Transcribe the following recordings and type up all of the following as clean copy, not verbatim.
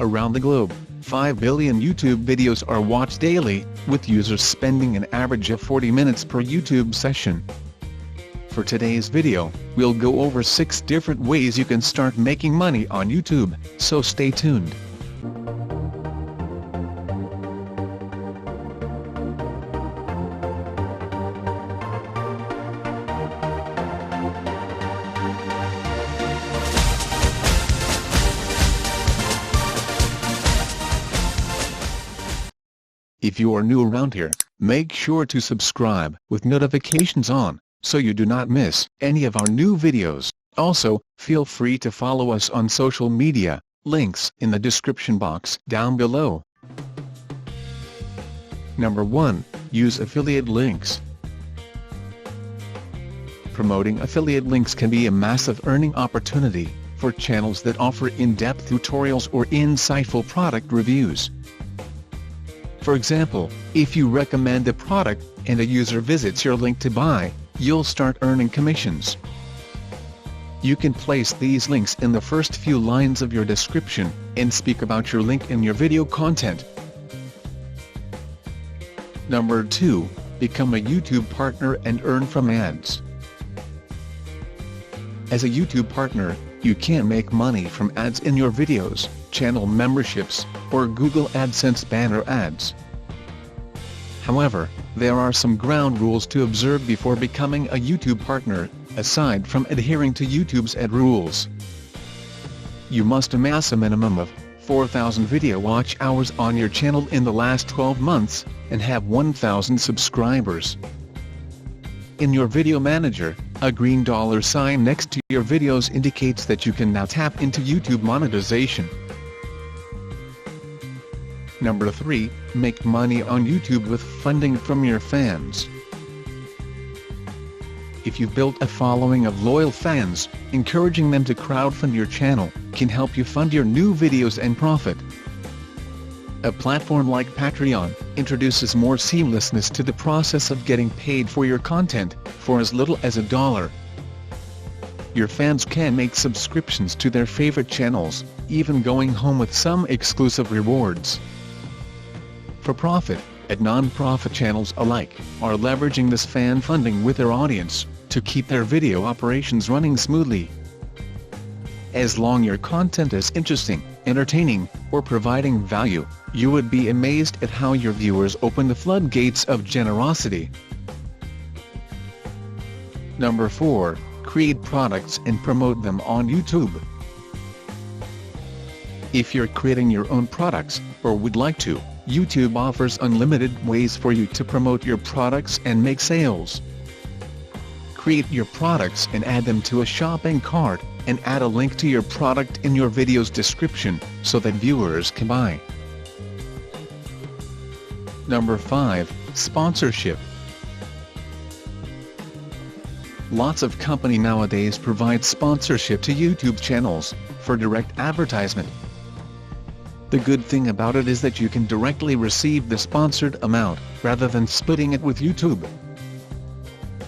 Around the globe, 5 billion YouTube videos are watched daily, with users spending an average of 40 minutes per YouTube session. For today's video, we'll go over 6 different ways you can start making money on YouTube, so stay tuned. If you are new around here, make sure to subscribe with notifications on, so you do not miss any of our new videos. Also, feel free to follow us on social media, links in the description box down below. Number 1. Use affiliate links. Promoting affiliate links can be a massive earning opportunity for channels that offer in-depth tutorials or insightful product reviews. For example, if you recommend a product, and a user visits your link to buy, you'll start earning commissions. You can place these links in the first few lines of your description, and speak about your link in your video content. Number 2. Become a YouTube partner and earn from ads. As a YouTube partner, you can make money from ads in your videos, channel memberships, or Google AdSense banner ads. However, there are some ground rules to observe before becoming a YouTube partner, aside from adhering to YouTube's ad rules. You must amass a minimum of 4,000 video watch hours on your channel in the last 12 months, and have 1,000 subscribers. In your video manager, a green $ next to your videos indicates that you can now tap into YouTube monetization. Number 3. Make money on YouTube with funding from your fans. If you've built a following of loyal fans, encouraging them to crowdfund your channel can help you fund your new videos and profit. A platform like Patreon introduces more seamlessness to the process of getting paid for your content, for as little as $1. Your fans can make subscriptions to their favorite channels, even going home with some exclusive rewards. For profit, and non-profit channels alike are leveraging this fan funding with their audience to keep their video operations running smoothly. As long as your content is interesting, entertaining, or providing value, you would be amazed at how your viewers open the floodgates of generosity. Number 4. Create products and promote them on YouTube. If you're creating your own products, or would like to, YouTube offers unlimited ways for you to promote your products and make sales. Create your products and add them to a shopping cart, and add a link to your product in your video's description, so that viewers can buy. Number 5. Sponsorship. Lots of companies nowadays provide sponsorship to YouTube channels, for direct advertisement. The good thing about it is that you can directly receive the sponsored amount, rather than splitting it with YouTube.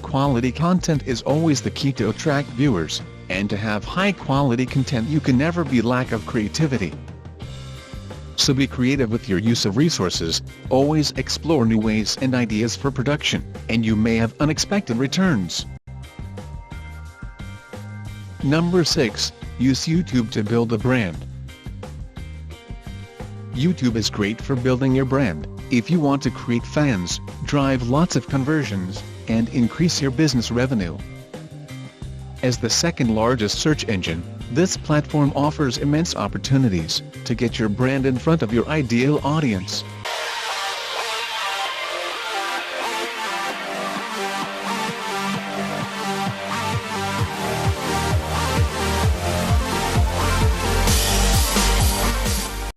Quality content is always the key to attract viewers, and to have high-quality content you can never be lack of creativity. So be creative with your use of resources, always explore new ways and ideas for production, and you may have unexpected returns. Number 6. Use YouTube to build a brand. YouTube is great for building your brand, if you want to create fans, drive lots of conversions, and increase your business revenue. As the second largest search engine, this platform offers immense opportunities to get your brand in front of your ideal audience.